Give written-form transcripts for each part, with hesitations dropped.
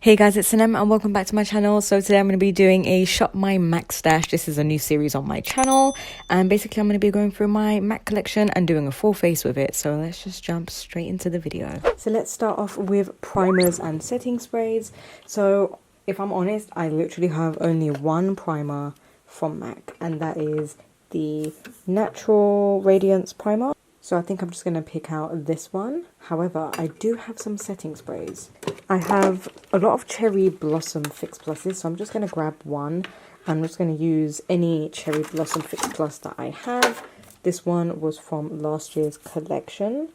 Hey guys, it's Sinem and welcome back to my channel. So today I'm going to be doing a Shop My M.A.C stash. This is a new series on my channel and basically I'm going to be going through my M.A.C collection and doing a full face with it. So let's just jump straight into the video. So let's start off with primers and setting sprays. So if I'm honest, I literally have only one primer from M.A.C and that is the Natural Radiance primer. So I think I'm just going to pick out this one. However, I do have some setting sprays. I have a lot of Cherry Blossom Fix Pluses, so I'm just going to grab one. I'm just going to use any Cherry Blossom Fix Plus that I have. This one was from last year's collection.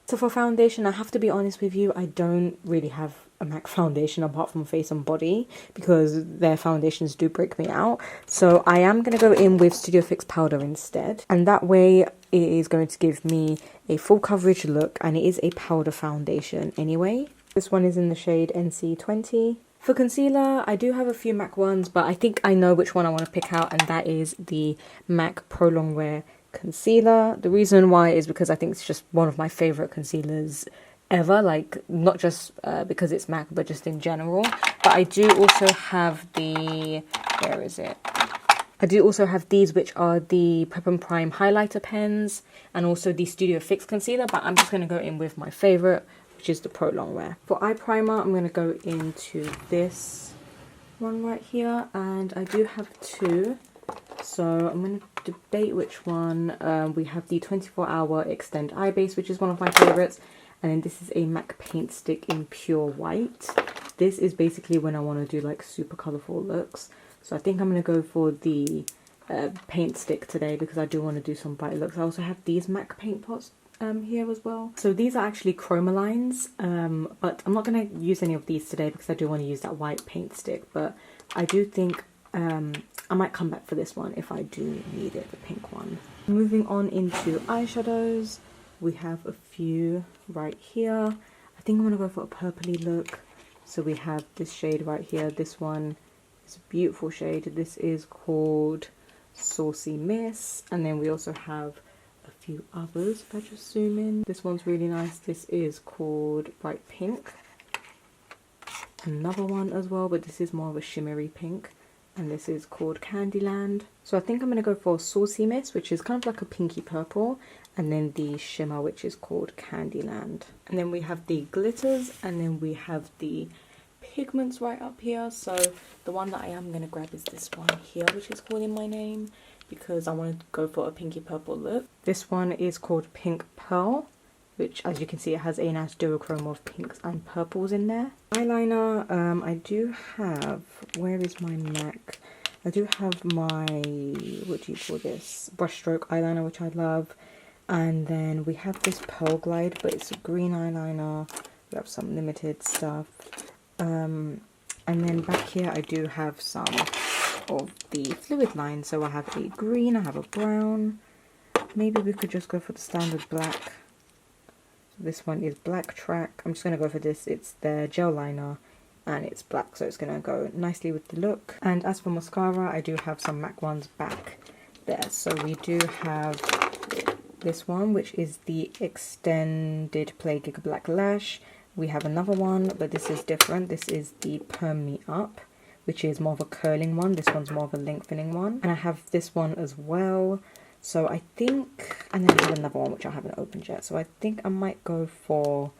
So for foundation, I have to be honest with you, I don't really have a M.A.C foundation apart from face and body because their foundations do break me out. So I am going to go in with Studio Fix powder instead. And that way it is going to give me a full coverage look and it is a powder foundation anyway. This one is in the shade NC20. For concealer, I do have a few M.A.C ones, but I think I know which one I want to pick out and that is the M.A.C Pro Longwear concealer. The reason why is because I think it's just one of my favorite concealers ever, like not just because it's M.A.C but just in general. But I do also have the, where is it? I do also have these, which are the Prep and Prime highlighter pens and also the Studio Fix concealer, but I'm just going to go in with my favorite, which is the Pro Longwear. For eye primer, I'm going to go into this one right here, and I do have two. So I'm going to debate which one. We have the 24-hour Extend Eye Base, which is one of my favorites. And then this is a M.A.C Paint Stick in Pure White. This is basically when I want to do like super colourful looks. So I think I'm going to go for the paint stick today because I do want to do some bright looks. I also have these M.A.C paint pots here as well. So these are actually chroma lines, but I'm not going to use any of these today because I do want to use that white paint stick. But I do think I might come back for this one if I do need it, the pink one. Moving on into eyeshadows, we have a few right here. I think I'm going to go for a purpley look. So we have this shade right here. This one is a beautiful shade. This is called Saucy Miss. And then we also have a few others. If I just zoom in, this one's really nice. This is called Bright Pink. Another one as well, but this is more of a shimmery pink. And this is called Candyland. So I think I'm going to go for Saucy Miss, which is kind of like a pinky purple. And then the shimmer, which is called Candyland. And then we have the glitters, and then we have the pigments right up here. So the one that I am going to grab is this one here, which is calling my name because I want to go for a pinky purple look. This one is called Pink Pearl, which as you can see it has a nice duochrome of pinks and purples in there. Eyeliner, I do have, where is my M.A.C? I do have my, what do you call this, brushstroke eyeliner, which I love. And then we have this Pearl Glide, but it's a green eyeliner. We have some limited stuff. And then back here I do have some of the Fluidline. So I have a green, I have a brown. Maybe we could just go for the standard black. This one is Blacktrack. I'm just going to go for this. It's the gel liner and it's black, so it's going to go nicely with the look. And as for mascara, I do have some M.A.C ones back there. So we do have this one, which is the Extended Play Gigablack Lash. We have another one, but this is different. This is the Perm Me Up, which is more of a curling one. This one's more of a lengthening one. And I have this one as well. So I think, and then I have another one which I haven't opened yet. So I think I might go for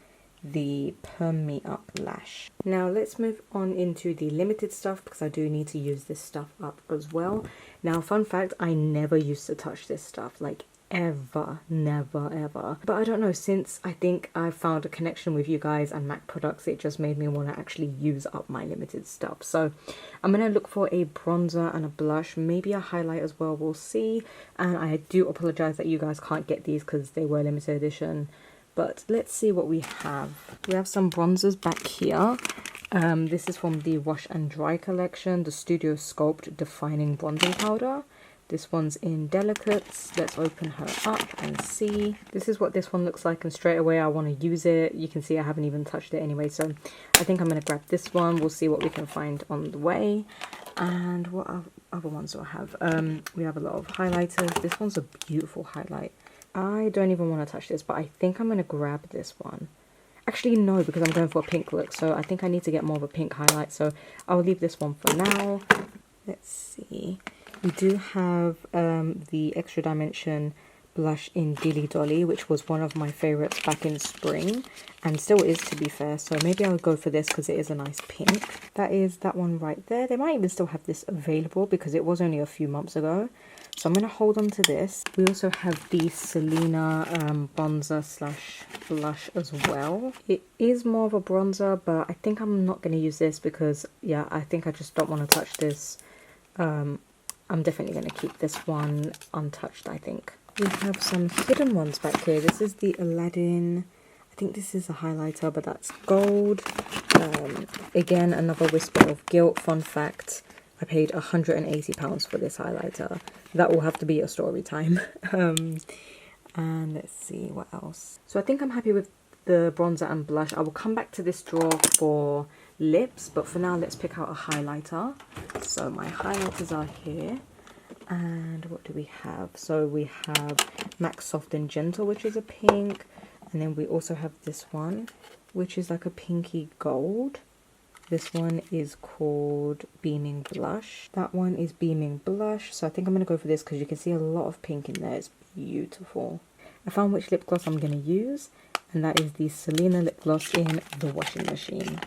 the Perm Me Up Lash. Now let's move on into the limited stuff because I do need to use this stuff up as well. Now fun fact, I never used to touch this stuff, like ever, never ever. But I don't know, since I think I found a connection with you guys and M.A.C products, it just made me want to actually use up my limited stuff. So I'm going to look for a bronzer and a blush, maybe a highlight as well, we'll see. And I do apologize that you guys can't get these because they were limited edition, but let's see what we have. We have some bronzers back here. This is from the Wash and Dry collection, the Studio Sculpt Defining Bronzing Powder. This one's in Delicates. Let's open her up and see. This is what this one looks like, and straight away I want to use it. You can see I haven't even touched it anyway, so I think I'm going to grab this one. We'll see what we can find on the way. And what other ones do I have? We have a lot of highlighters. This one's a beautiful highlight. I don't even want to touch this, but I think I'm going to grab this one. Actually, no, because I'm going for a pink look. So I think I need to get more of a pink highlight. So I'll leave this one for now. Let's see. We do have the Extra Dimension blush in Dilly Dolly, which was one of my favorites back in spring and still is, to be fair. So maybe I'll go for this because it is a nice pink. That is that one right there. They might even still have this available because it was only a few months ago. So I'm going to hold on to this. We also have the Selena bronzer slash blush as well. It is more of a bronzer, but I think I'm not going to use this because, yeah, I think I just don't want to touch this. I'm definitely going to keep this one untouched, I think. We have some hidden ones back here. This is the Aladdin. I think this is a highlighter, but that's gold. Again, another whisper of guilt. Fun fact, I paid £180 for this highlighter. That will have to be a story time. And let's see what else. So I think I'm happy with the bronzer and blush. I will come back to this drawer for lips, but for now let's pick out a highlighter. So my highlighters are here. And what do we have? So we have M.A.C Soft and Gentle, which is a pink. And then we also have this one, which is like a pinky gold. This one is called Beaming Blush. That one is Beaming Blush. So I think I'm going to go for this because you can see a lot of pink in there. It's beautiful. I found which lip gloss I'm going to use. And that is the Selena lip gloss in the washing machine.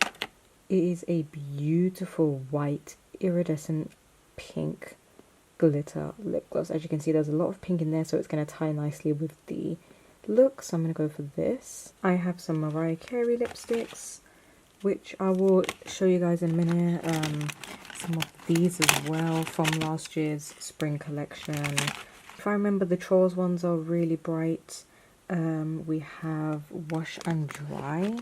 It is a beautiful white iridescent pink glitter lip gloss. As you can see, there's a lot of pink in there, so it's going to tie nicely with the look. So I'm going to go for this. I have some Mariah Carey lipsticks, which I will show you guys in a minute. Some of these as well from last year's spring collection. If I remember, the Trolls ones are really bright. We have Wash and Dry.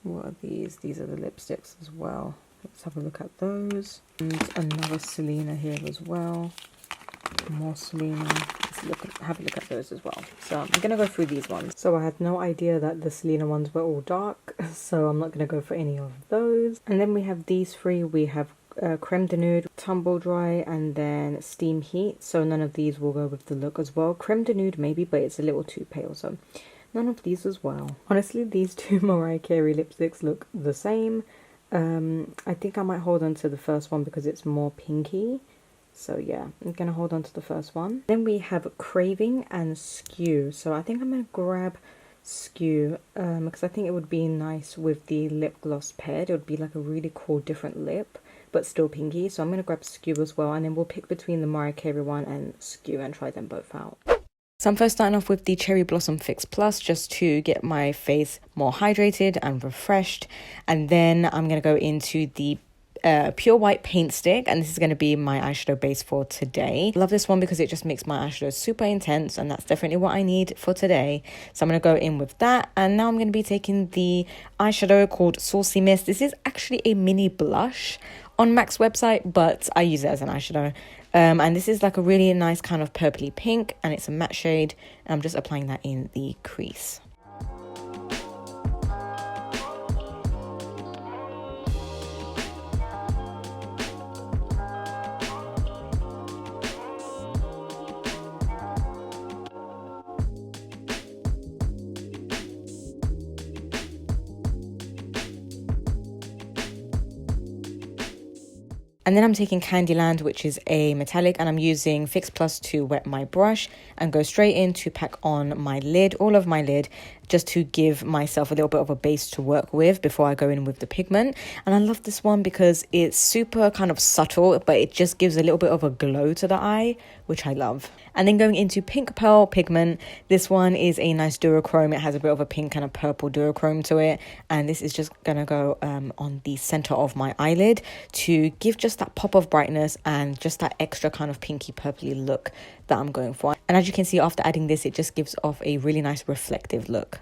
What are these? These are the lipsticks as well. Let's have a look at those. And another Selena here as well. More Selena. Have a look at those as well. So I'm going to go through these ones. So I had no idea that the Selena ones were all dark. So I'm not going to go for any of those. And then we have these three. We have Creme de Nude, Tumble Dry, and then Steam Heat. So none of these will go with the look as well. Creme de Nude maybe, but it's a little too pale. So none of these as well. Honestly, these two Mariah Carey lipsticks look the same. I think I might hold on to the first one because it's more pinky. So yeah, I'm going to hold on to the first one. Then we have Craving and Skew. So I think I'm going to grab Skew because I think it would be nice with the lip gloss paired. It would be like a really cool different lip, but still pinky. So I'm going to grab Skew as well. And then we'll pick between the Mariah Carey one and Skew and try them both out. So I'm first starting off with the Cherry Blossom Fix Plus just to get my face more hydrated and refreshed. And then I'm going to go into the Pure White Paint Stick. And this is going to be my eyeshadow base for today. I love this one because it just makes my eyeshadow super intense. And that's definitely what I need for today. So I'm going to go in with that. And now I'm going to be taking the eyeshadow called Saucy Mist. This is actually a mini blush on M.A.C's website, but I use it as an eyeshadow. And this is like a really nice kind of purpley pink, and it's a matte shade. And I'm just applying that in the crease. And then I'm taking Candyland, which is a metallic, and I'm using Fix Plus to wet my brush and go straight in to pack on my lid, all of my lid, just to give myself a little bit of a base to work with before I go in with the pigment. And I love this one because it's super kind of subtle, but it just gives a little bit of a glow to the eye, which I love. And then going into Pink Pearl Pigment, this one is a nice duochrome. It has a bit of a pink and a purple duochrome to it. And this is just going to go on the center of my eyelid to give just that pop of brightness and just that extra kind of pinky purpley look that I'm going for. And as you can see, after adding this, it just gives off a really nice reflective look.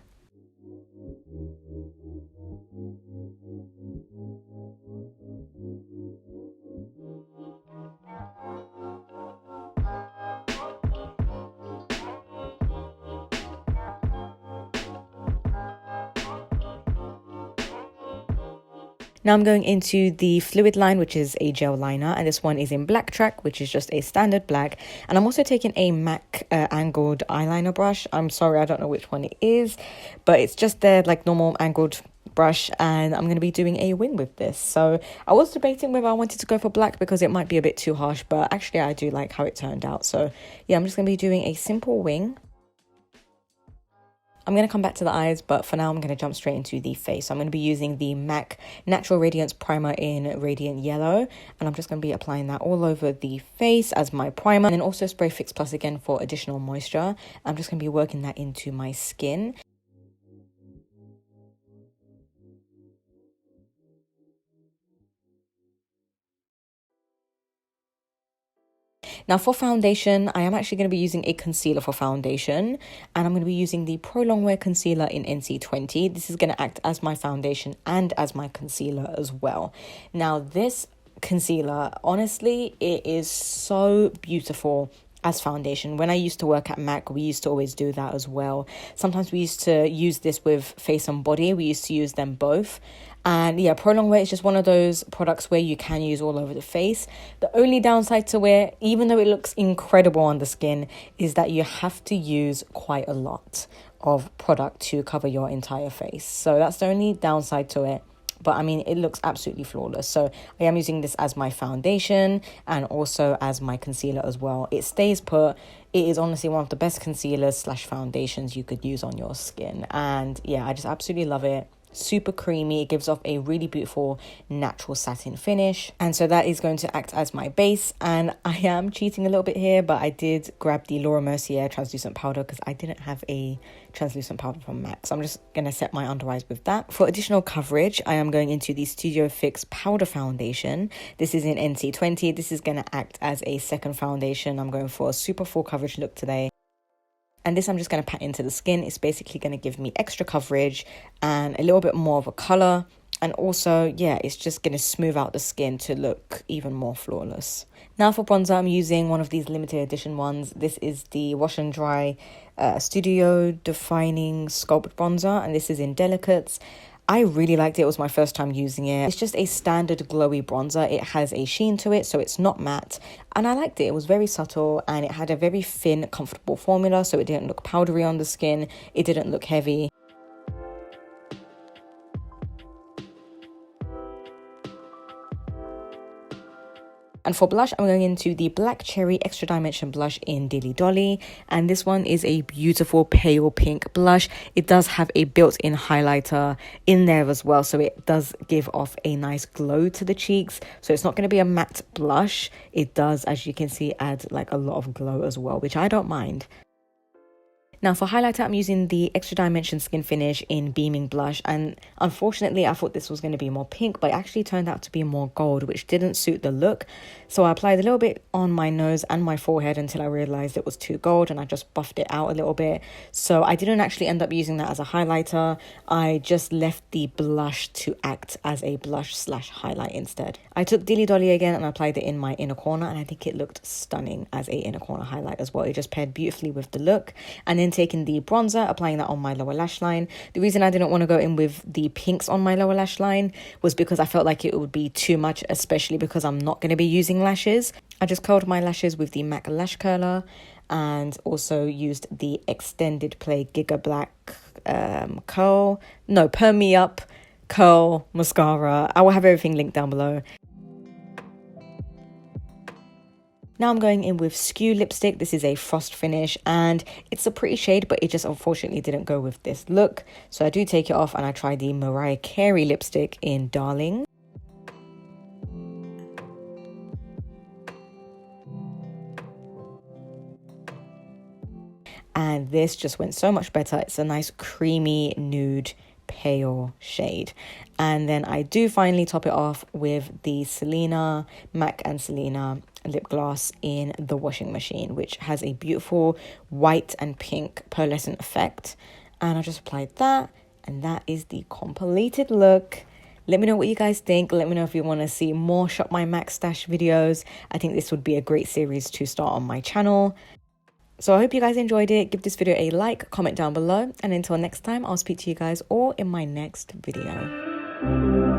Now I'm going into the Fluidline, which is a gel liner, and this one is in Blacktrack, which is just a standard black. And I'm also taking a MAC angled eyeliner brush. I'm sorry, I don't know which one it is, but it's just their like normal angled brush, and I'm going to be doing a wing with this. So I was debating whether I wanted to go for black because it might be a bit too harsh, but actually I do like how it turned out. So yeah, I'm just going to be doing a simple wing. I'm going to come back to the eyes, but for now I'm going to jump straight into the face. So I'm going to be using the MAC Natural Radiance Primer in Radiant Yellow, and I'm just going to be applying that all over the face as my primer, and then also spray Fix Plus again for additional moisture. I'm just going to be working that into my skin. Now for foundation, I am actually going to be using a concealer for foundation, and I'm going to be using the Pro Longwear concealer in NC20. This is going to act as my foundation and as my concealer as well. Now this concealer, honestly, it is so beautiful as foundation. When I used to work at MAC, we used to always do that as well. Sometimes we used to use this with face and body. We used to use them both. And yeah, Pro Longwear is just one of those products where you can use all over the face. The only downside to it, even though it looks incredible on the skin, is that you have to use quite a lot of product to cover your entire face. So that's the only downside to it. But I mean, it looks absolutely flawless. So I am using this as my foundation and also as my concealer as well. It stays put. It is honestly one of the best concealers slash foundations you could use on your skin. And yeah, I just absolutely love it. Super creamy. It gives off a really beautiful natural satin finish, and so that is going to act as my base. And I am cheating a little bit here, but I did grab the Laura Mercier translucent powder because I didn't have a translucent powder from MAC, so I'm just going to set my under eyes with that. For additional coverage, I am going into the Studio Fix powder foundation. This is in NC20. This is going to act as a second foundation. I'm going for a super full coverage look today. And this I'm just going to pat into the skin. It's basically going to give me extra coverage and a little bit more of a colour. And also, yeah, it's just going to smooth out the skin to look even more flawless. Now for bronzer, I'm using one of these limited edition ones. This is the Wash and Dry Studio Defining Sculpt Bronzer. And this is in Delicates. I really liked it. It was my first time using it. It's just a standard glowy bronzer. It has a sheen to it, so it's not matte. And I liked it. It was very subtle and it had a very thin, comfortable formula, so it didn't look powdery on the skin. It didn't look heavy. And for blush, I'm going into the Black Cherry Extra Dimension blush in Dilly Dolly. And this one is a beautiful pale pink blush. It does have a built-in highlighter in there as well, so it does give off a nice glow to the cheeks. So it's not going to be a matte blush. It does, as you can see, add like a lot of glow as well, which I don't mind. Now for highlighter, I'm using the Extra Dimension Skinfinish in Beaming Blush, and unfortunately I thought this was going to be more pink, but it actually turned out to be more gold, which didn't suit the look. So I applied a little bit on my nose and my forehead until I realised it was too gold, and I just buffed it out a little bit. So I didn't actually end up using that as a highlighter. I just left the blush to act as a blush slash highlight instead. I took Dilly Dolly again and applied it in my inner corner, and I think it looked stunning as a inner corner highlight as well. It just paired beautifully with the look. And then taking the bronzer, applying that on my lower lash line. The reason I didn't want to go in with the pinks on my lower lash line was because I felt like it would be too much, especially because I'm not going to be using lashes. I just curled my lashes with the MAC lash curler and also used the extended play Gigablack Perm Me Up curl mascara. I will have everything linked down below. Now I'm going in with Skew lipstick. This is a frost finish and it's a pretty shade, but it just unfortunately didn't go with this look. So I do take it off and I try the Mariah Carey lipstick in Dahhlinggg. And this just went so much better. It's a nice creamy nude pale shade. And then I do finally top it off with the Selena, MAC and Selena lip gloss in the washing machine, which has a beautiful white and pink pearlescent effect. And I just applied that, and that is the completed look. Let me know what you guys think. Let me know if you want to see more Shop My MAC stash videos. I think this would be a great series to start on my channel. So I hope you guys enjoyed it. Give this video a like, comment down below, and until next time, I'll speak to you guys all in my next video.